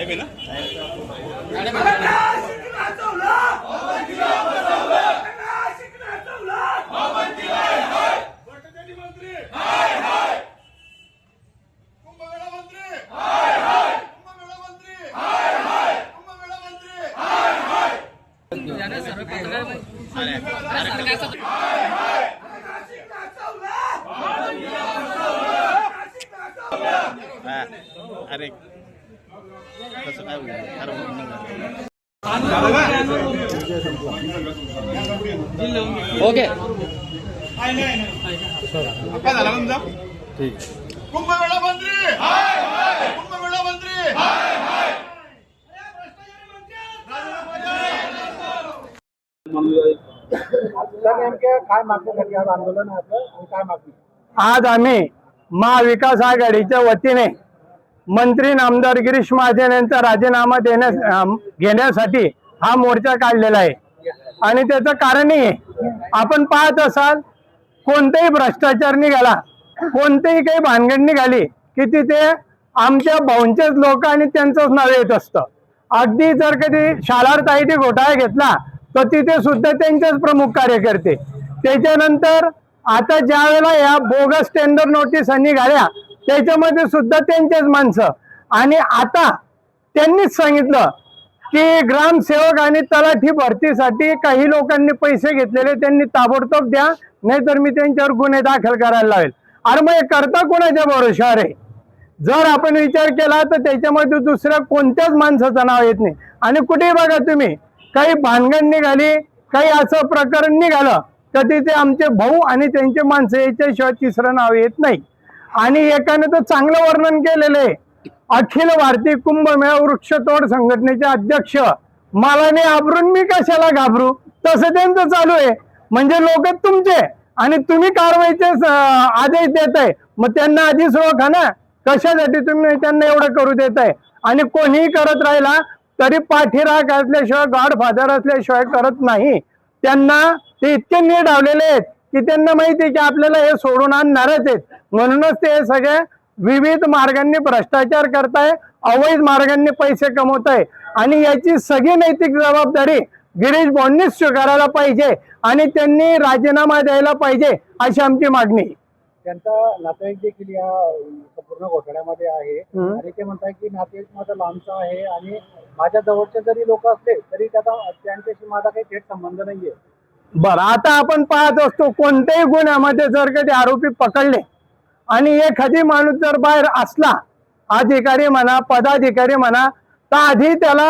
साहेब आहे ना अरे कसं काय ओके काय झाला तुमचा ठीक कुंभमेळा मंत्री कुंभमेळा मंत्री काय मागण्यासाठी आज आंदोलन आहे आपलं आणि काय मागणी? आज आम्ही महाविकास आघाडीच्या वतीने मंत्री नामदार गिरीश महाजन यांचा राजीनामा घेण्यासाठी हा मोर्चा काढलेला आहे आणि त्याचं कारणही आहे. आपण पाहत असाल कोणतेही भ्रष्टाचार निघाला, कोणतेही काही भानगड निघाली की तिथे आमच्या भाऊंचेच लोक आणि त्यांचंच नाव येत असतं. अगदी जर कधी शालारताईटी घोटाळा घेतला तर तिथे सुद्धा त्यांचेच प्रमुख कार्यकर्ते. त्याच्यानंतर आता ज्या वेळेला या बोगस टेंडर नोटीस निघाल्या त्याच्यामध्ये सुद्धा त्यांचेच माणसं. आणि आता त्यांनीच सांगितलं की ग्रामसेवक आणि तलाठी भरतीसाठी काही लोकांनी पैसे घेतलेले त्यांनी ताबडतोब द्या, नाहीतर मी त्यांच्यावर गुन्हे दाखल करायला लावेल. अरे मग हे करता कोणाच्या भरोशावर आहे? जर आपण विचार केला तर त्याच्यामध्ये दुसऱ्या कोणत्याच माणसाचं नाव येत नाही. आणि कुठेही बघा तुम्ही काही भानगड निघाली, काही असं प्रकरण निघालं तर तिथे आमचे भाऊ आणि त्यांचे माणसं याच्याशिवाय तिसरं नाव येत नाही. आणि एकाने तर चांगलं वर्णन केलेलं आहे, अखिल भारतीय कुंभमेळा वृक्षतोड संघटनेचे अध्यक्ष मला नाही आबरून मी कशाला घाबरू, तसं त्यांचं चालू आहे. म्हणजे लोक तुमचे आणि तुम्ही कारवाईचे आदेश देत आहे, मग त्यांना आधीच ओळखा ना, कशासाठी तुम्ही त्यांना एवढं करू देत आहे. आणि कोणीही करत राहिला तरी पाठीराख असल्याशिवाय गॉडफादर असल्याशिवाय करत नाही. त्यांना ते इतके नीट आवलेले आहेत की त्यांना माहिती आहे की आपल्याला हे सोडून आणणारच आहेत. म्हणूनच ते सगळे विविध मार्गांनी भ्रष्टाचार करताय, अवैध मार्गांनी पैसे कमवताय. आणि याची सगळी नैतिक जबाबदारी गिरीश भाऊंनीच स्वीकारायला पाहिजे आणि त्यांनी राजीनामा द्यायला पाहिजे अशी आमची मागणी. त्यांचा नातेवाईक देखील या संपूर्ण घोटाळ्यामध्ये आहे आणि ते म्हणतात की नातेवाईक माझा लांबचा आहे आणि माझ्या जवळचे जरी लोक असले तरी त्यांच्याशी माझा काही थेट संबंध नाहीये. बरं, आता आपण पाहत असतो कोणत्याही गुन्ह्यामध्ये जर कधी आरोपी पकडले आणि एखादी माणूस जर बाहेर असला, अधिकारी म्हणा पदाधिकारी म्हणा, तर आधी त्याला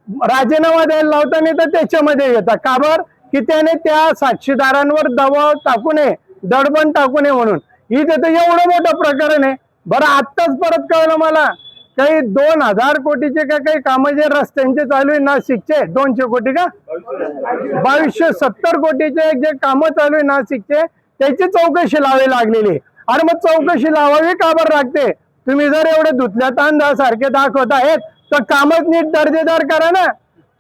राजीनामा द्यायला लावता नाही तर त्याच्यामध्ये येतात. का बरं? की त्याने त्या साक्षीदारांवर दबाव टाकू नये, दडबण टाकू नये म्हणून. इथे तर एवढं मोठं प्रकरण आहे. बरं, आत्ताच परत कळलं मला काही 2000 कोटीचे का काही कामं जे रस्त्यांचे चालू आहे नाशिकचे, 200 कोटी का 2270 कोटीचे जे कामं चालू आहे नाशिकचे त्याची चौकशी लावावी लागलेली. अरे मग चौकशी लावावी का बरं लागते? तुम्ही जर एवढे धुतल्या तांदळासारखे दाखवत आहेत तर कामच नीट दर्जेदार करा ना.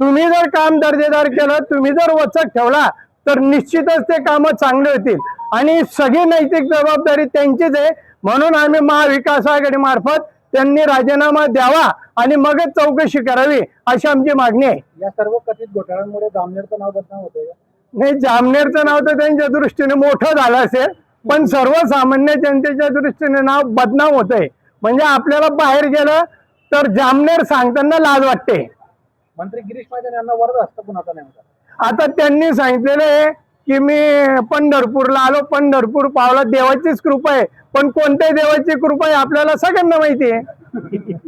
तुम्ही जर काम दर्जेदार केलं, तुम्ही जर वचक ठेवला तर निश्चितच ते कामं चांगले होतील. आणि सगळी नैतिक जबाबदारी त्यांचीच आहे. म्हणून आम्ही महाविकास आघाडी मार्फत त्यांनी राजीनामा द्यावा आणि मगच चौकशी करावी अशी आमची मागणी आहे. या सर्व कथित घोटाळ्यांमुळे जामनेरचं नाव बदनाम होतंय का? नाही, जामनेरचं नाव तर त्यांच्या दृष्टीने मोठं झालं असेल, पण सर्वसामान्य जनतेच्या दृष्टीने नाव बदनाम होतंय. म्हणजे आपल्याला बाहेर गेलं तर जामनेर सांगताना लाज वाटते. मंत्री गिरीश महाजन यांना वरद असतं कुणाचा नेमका? आता त्यांनी सांगितलेलं आहे की मी पंढरपूरला आलो, पंढरपूर पावला, देवाचीच कृपा आहे. पण कोणत्या देवाची कृपा आहे आपल्याला सगळ्यांना माहिती आहे.